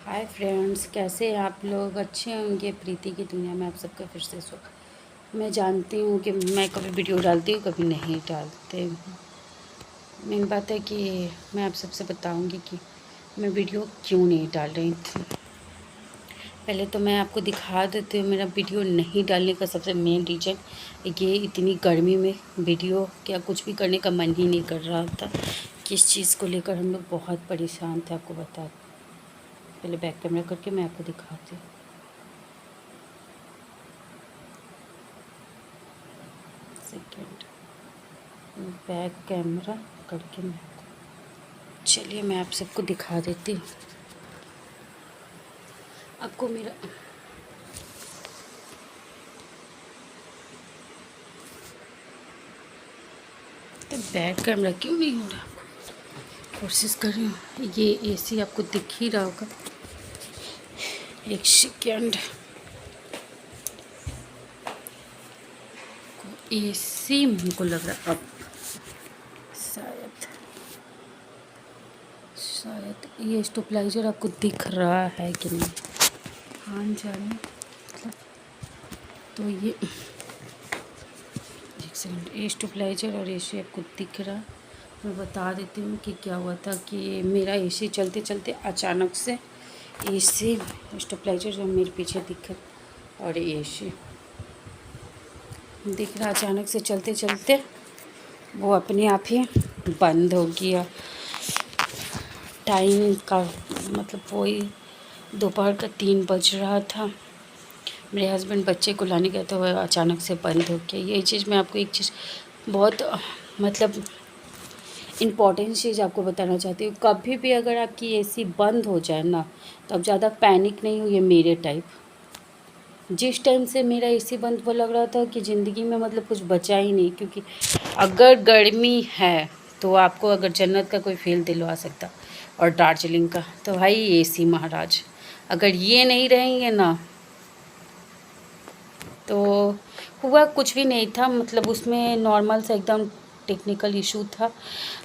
Hi friends, कैसे हैं आप लोग? अच्छे होंगे। प्रीति की दुनिया में आप सबका फिर से स्वागत। मैं जानती हूँ कि मैं कभी वीडियो डालती हूँ, कभी नहीं डालते हूँ। मेन बात है कि मैं आप सबसे बताऊँगी कि मैं वीडियो क्यों नहीं डाल रही थी। पहले तो मैं आपको दिखा देती हूँ मेरा वीडियो नहीं डालने का सबसे मेन रीज़न ये इतनी गर्मी में वीडियो क्या कुछ भी करने का मन ही नहीं कर रहा था। किस चीज़ को लेकर हम लोग बहुत परेशान थे, आपको बता। पहले बैक कैमरा करके मैं आपको दिखाती हूँ। सेकेंड बैक कैमरा करके मैं चलिए मैं आप सबको दिखा देती हूँ। आपको मेरा तो बैक कैमरा क्यों नहीं हो रहा? कोशिश कर रही हूँ। ये एसी आपको दिख ही रहा होगा। एक सेकेंड। एसी मुझको लग रहा है अब शायद शायद ये स्टेबलाइजर आपको दिख रहा है कि नहीं? हाँ जाने मतलब तो ये एक सेकंड। ये स्टेबलाइजर और एसी आपको दिख रहा है। मैं बता देती हूँ कि क्या हुआ था कि मेरा एसी चलते चलते अचानक से एसी स्टेबलाइजर जो मेरे पीछे दिख और एसी दिख रहा, अचानक से चलते चलते वो अपने आप ही बंद हो गया। टाइम का मतलब वही दोपहर का 3 बज रहा था। मेरे हस्बैंड बच्चे को लाने गए तो वह अचानक से बंद हो गया। ये चीज़ मैं आपको एक चीज़ बहुत मतलब इम्पॉर्टेंट चीज़ आपको बताना चाहती हूँ। कभी भी अगर आपकी एसी बंद हो जाए ना, तो अब ज़्यादा पैनिक नहीं हुई मेरे टाइप। जिस टाइम से मेरा एसी बंद वो लग रहा था कि ज़िंदगी में मतलब कुछ बचा ही नहीं। क्योंकि अगर गर्मी है तो आपको अगर जन्नत का कोई फील दिलवा सकता और दार्जिलिंग का, तो भाई एसी महाराज। अगर ये नहीं रहेंगे ना तो हुआ कुछ भी नहीं था। मतलब उसमें नॉर्मल सा एकदम टेक्निकल इशू था।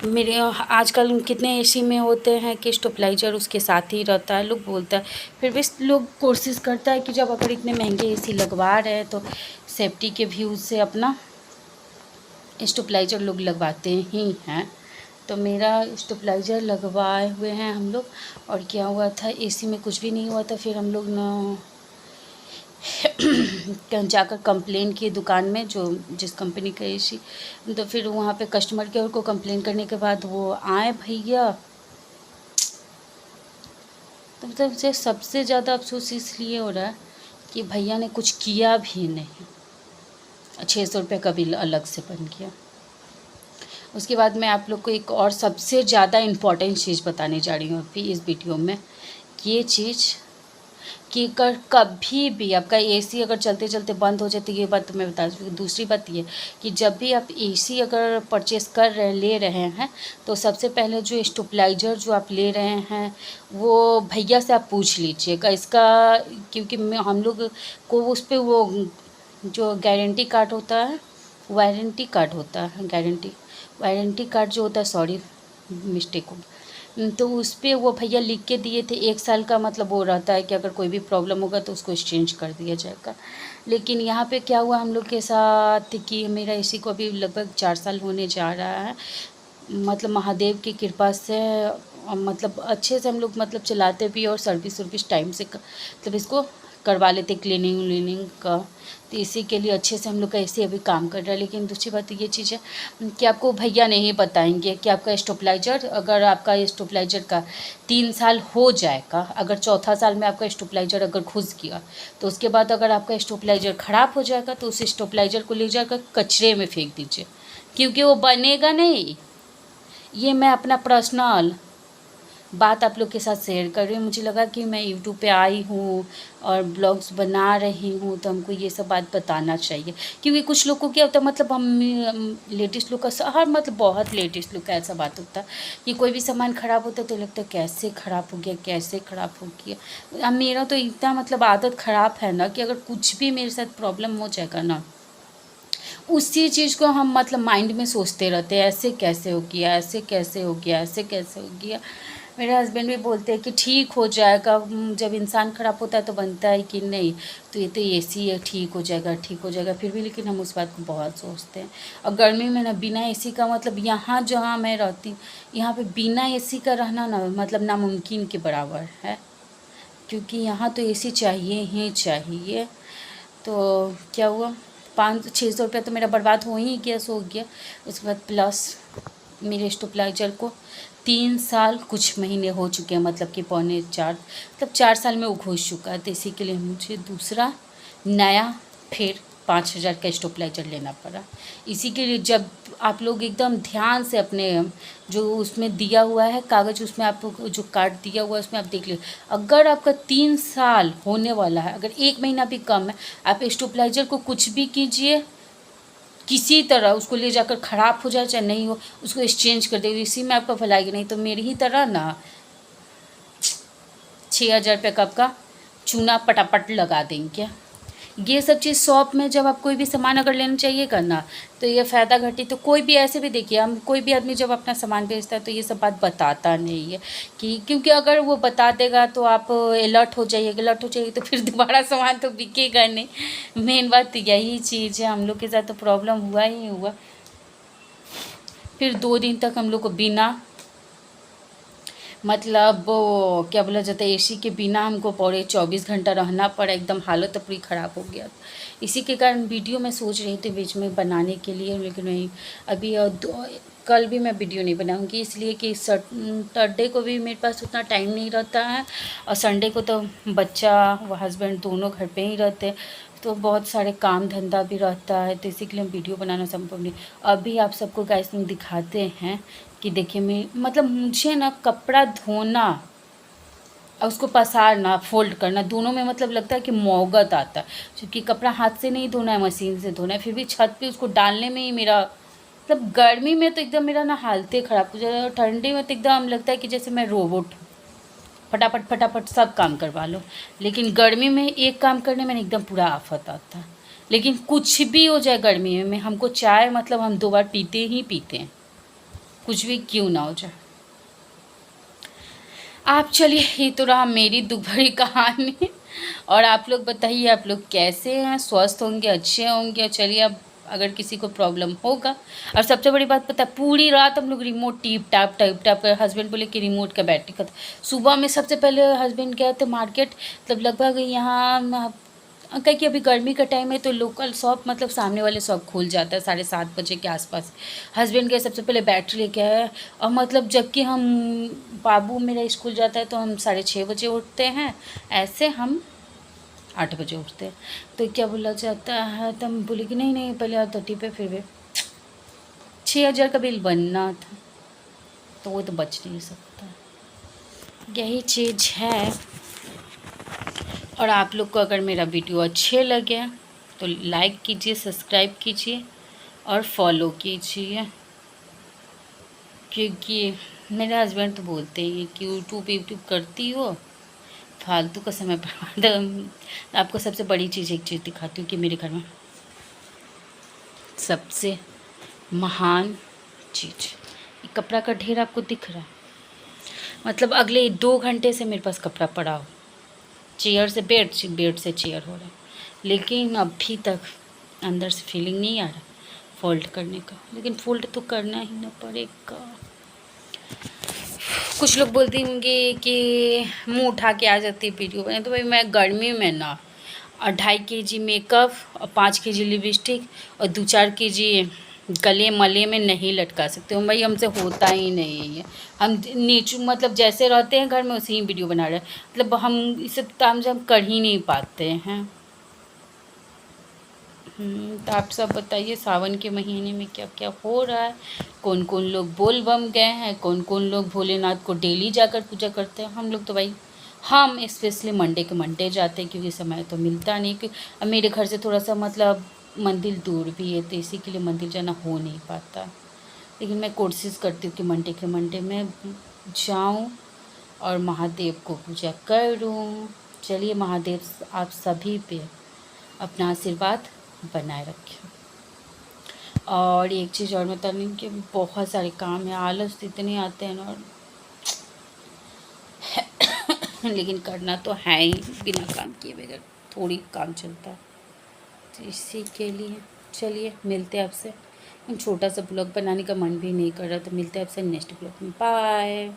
मेरे आजकल कितने एसी में होते हैं कि स्टेबलाइजर उसके साथ ही रहता है। लोग बोलता है, फिर भी लोग कोशिश करता है कि जब अगर इतने महंगे एसी लगवा रहे हैं तो सेफ्टी के व्यूज़ से अपना स्टेबलाइजर लोग लगवाते ही हैं। तो मेरा स्टेबलाइजर लगवाए हुए हैं हम लोग। और क्या हुआ था, एसी में कुछ भी नहीं हुआ था। फिर हम लोग ना जाकर कंप्लेन किए दुकान में, जो जिस कंपनी का एसी। तो फिर वहाँ पे कस्टमर केयर को कंप्लेन करने के बाद वो आए भैया। तो मतलब मुझे सबसे ज़्यादा अफसोस इसलिए हो रहा है कि भैया ने कुछ किया भी नहीं। 600 रुपये का बिल अलग से बन गया। उसके बाद मैं आप लोग को एक और सबसे ज़्यादा इम्पॉर्टेंट चीज़ बताने जा रही हूँ अभी इस वीडियो में। ये चीज़ कि अगर कभी भी आपका एसी अगर चलते चलते बंद हो जाए तो ये बात तो मैं बता दूँ। दूसरी बात ये कि जब भी आप एसी अगर परचेस कर रहे ले रहे हैं तो सबसे पहले जो स्टेबलाइजर जो आप ले रहे हैं वो भैया से आप पूछ लीजिएगा इसका। क्योंकि हम लोग को उस पर वो जो गारंटी कार्ड होता है, वारंटी कार्ड होता है, वारंटी कार्ड जो होता है, सॉरी मिस्टेक हो। तो उस पर वो भैया लिख के दिए थे 1 साल का। मतलब वो रहता है कि अगर कोई भी प्रॉब्लम होगा तो उसको एक्सचेंज कर दिया जाएगा। लेकिन यहाँ पे क्या हुआ हम लोग के साथ कि मेरा इसी को अभी लगभग 4 साल होने जा रहा है। मतलब महादेव की कृपा से मतलब अच्छे से हम लोग मतलब चलाते भी और सर्विस टाइम से मतलब इसको करवा लेते, क्लीनिंग व्लीनिंग का। तो इसी के लिए अच्छे से हम लोग का ऐसे अभी काम कर रहा है। लेकिन दूसरी बात ये चीज़ है कि आपको भैया नहीं बताएंगे कि आपका स्टेबलाइजर, अगर आपका स्टेबलाइजर का 3 साल हो जाएगा, अगर चौथा साल में आपका स्टेबलाइजर अगर घुस गया तो उसके बाद अगर आपका स्टेबलाइजर ख़राब हो जाएगा तो उस स्टेबलाइजर को ले जाकर कचरे में फेंक दीजिए, क्योंकि वो बनेगा नहीं। ये मैं अपना पर्सनल बात आप लोग के साथ शेयर कर रही हूँ। मुझे लगा कि मैं यूट्यूब पे आई हूँ और ब्लॉग्स बना रही हूँ तो हमको ये सब बात बताना चाहिए। क्योंकि कुछ लोग को क्या होता है, मतलब हम लेडीज़ लोग का हर मतलब बहुत लेडीज़ लोग का ऐसा बात होता है कि कोई भी सामान ख़राब होता है तो लगता है कैसे ख़राब हो गया, कैसे ख़राब हो गया। अब मेरा तो इतना मतलब आदत ख़राब है ना कि अगर कुछ भी मेरे साथ प्रॉब्लम हो जाएगा ना, उसी चीज़ को हम मतलब माइंड में सोचते रहते हैं, ऐसे कैसे हो गया, ऐसे कैसे हो गया, ऐसे कैसे हो गया। मेरे हस्बैंड भी बोलते हैं कि ठीक हो जाएगा, जब इंसान ख़राब होता है तो बनता है कि नहीं, तो ये तो एसी है, ठीक हो जाएगा, ठीक हो जाएगा, फिर भी लेकिन हम उस बात को बहुत सोचते हैं। और गर्मी में ना बिना एसी का मतलब यहाँ जहाँ मैं रहती हूँ, यहाँ पे बिना एसी का रहना ना मतलब नामुमकिन के बराबर है, क्योंकि यहाँ तो एसी चाहिए ही चाहिए। तो क्या हुआ, 500-600 रुपया तो मेरा बर्बाद हो ही गया, सो गया। उसके बाद प्लस मेरे स्टेबलाइजर को 3 साल कुछ महीने हो चुके हैं, मतलब कि पौने 4, मतलब 4 साल में वो घुस चुका है। तो इसी के लिए मुझे दूसरा नया फिर 5,000 का स्टेबलाइजर लेना पड़ा। इसी के लिए जब आप लोग एकदम ध्यान से अपने जो उसमें दिया हुआ है कागज़, उसमें आप जो कार्ड दिया हुआ है उसमें आप देख लीजिए, अगर आपका 3 साल होने वाला है, अगर 1 महीना भी कम है, आप स्टेबलाइजर को कुछ भी कीजिए, किसी तरह उसको ले जाकर ख़राब हो जाए चाहे नहीं हो, उसको एक्सचेंज कर दे, इसी में आपका भलाई। नहीं तो मेरी ही तरह ना 6,000 रुपये का आपका चूना पटापट लगा देंगे। ये सब चीज़ शॉप में जब आप कोई भी सामान अगर लेना चाहिए करना, तो ये फ़ायदा घटी, तो कोई भी ऐसे भी देखिए, हम कोई भी आदमी जब अपना सामान बेचता है तो ये सब बात बताता नहीं है कि, क्योंकि अगर वो बता देगा तो आप अलर्ट हो जाइए तो फिर दोबारा सामान तो बिकेगा नहीं। मेन बात तो यही चीज़ है, हम लोग के साथ तो प्रॉब्लम हुआ ही हुआ। फिर 2 दिन तक हम लोग को बिना मतलब वो क्या बोला जाता है, एसी के बिना हमको पूरे 24 घंटा रहना पड़ा, एकदम हालत तो पूरी ख़राब हो गया। इसी के कारण वीडियो मैं सोच रही थी बीच में बनाने के लिए, लेकिन नहीं, अभी कल भी मैं वीडियो नहीं बनाऊंगी, इसलिए कि सैटरडे को भी मेरे पास उतना टाइम नहीं रहता है, और संडे को तो बच्चा व हस्बैंड दोनों घर पे ही रहते हैं, तो बहुत सारे काम धंधा भी रहता है, तो इसी के लिए वीडियो बनाना संभव नहीं। अभी आप सबको गाइस में दिखाते हैं कि देखिए, मैं मतलब मुझे ना कपड़ा धोना और उसको पसारना, फोल्ड करना, दोनों में मतलब लगता है कि मोहगत आता है, क्योंकि कपड़ा हाथ से नहीं धोना है, मशीन से धोना है, फिर भी छत पे उसको डालने में ही मेरा मतलब, गर्मी में तो एकदम मेरा ना हालतें ख़राब हो जाए, और ठंडी में तो एकदम लगता है कि जैसे मैं रोबोट हूँ, फटाफट फटाफट सब काम करवा लो। लेकिन गर्मी में एक काम करने में एकदम पूरा आफत आता है। लेकिन कुछ भी हो जाए गर्मी में हमको चाय मतलब हम 2 बार पीते ही पीते हैं, कुछ भी क्यों ना हो जाए। आप चलिए, ये तो रहा मेरी दुख भरी कहानी। और आप लोग बताइए, आप लोग कैसे हैं, स्वस्थ होंगे, अच्छे होंगे। चलिए, अब अगर किसी को प्रॉब्लम होगा, और सबसे बड़ी बात पता है, पूरी रात हम लोग रिमोट टीप टाप कर, हस्बैंड बोले कि रिमोट का बैटरी खत्म। सुबह में सबसे पहले हस्बैंड गए थे मार्केट, मतलब लगभग यहाँ कहीं कि अभी गर्मी का टाइम है तो लोकल शॉप मतलब सामने वाले शॉप खुल जाता है 7:30 बजे के आसपास। हस्बैंड के सबसे पहले बैटरी लेके आए, और मतलब जबकि हम बाबू मेरा स्कूल जाता है तो हम 6:30 बजे उठते हैं, ऐसे हम 8 बजे उठते हैं। तो क्या बोला जाता है, तो हम बोले कि नहीं नहीं पहले आप 30 पे, फिर भी 6,000 का बिल बनना था, तो वो तो बच नहीं सकता। यही चीज़ है। और आप लोग को अगर मेरा वीडियो अच्छे लगे तो लाइक कीजिए, सब्सक्राइब कीजिए और फॉलो कीजिए, क्योंकि मेरे हस्बैंड तो बोलते ही कि यूट्यूब करती हो, फालतू का समय बर्बाद। आपको सबसे बड़ी चीज़ एक चीज़ दिखाती हूँ कि मेरे घर में सबसे महान चीज़, ये कपड़ा का ढेर आपको दिख रहा है, मतलब अगले 2 घंटे से मेरे पास कपड़ा पड़ा हो, चेयर से बेड से चेयर हो रहा है, लेकिन अभी तक अंदर से फीलिंग नहीं आ रहा फोल्ड करने का, लेकिन फोल्ड तो करना ही ना पड़ेगा। कुछ लोग बोलते होंगे कि मुंह उठा के आ जाती है वीडियो बने, तो भाई मैं गर्मी में ना 2.5 kg मेकअप और 5 kg लिपस्टिक और 2-4 kg गले मले में नहीं लटका सकते हो भाई, हमसे होता ही नहीं है। हम नीचू मतलब जैसे रहते हैं घर में उसी ही वीडियो बना रहे हैं, मतलब हम इसे काम हम कर ही नहीं पाते हैं। तो आप सब बताइए, सावन के महीने में क्या क्या हो रहा है, कौन कौन लोग बोल बम गए हैं, कौन कौन लोग भोलेनाथ को डेली जाकर पूजा करते हैं। हम लोग तो भाई, हम स्पेशली मंडे के मंडे जाते हैं, क्योंकि समय तो मिलता नहीं, कि अब मेरे घर से थोड़ा सा मतलब मंदिर दूर भी है, तो इसी के लिए मंदिर जाना हो नहीं पाता। लेकिन मैं कोशिश करती हूँ कि मंडे के मंडे में जाऊँ और महादेव को पूजा करूँ। चलिए, महादेव आप सभी पे अपना आशीर्वाद बनाए रखें। और एक चीज़ और बता रही हूँ कि बहुत सारे काम है, आलस इतने आते हैं ना, लेकिन करना तो है ही, बिना काम किए बगैर थोड़ी काम चलता है। तो इसी के लिए चलिए मिलते हैं आपसे। छोटा सा ब्लॉग बनाने का मन भी नहीं कर रहा, तो मिलते हैं आपसे नेक्स्ट ब्लॉग में। बाय।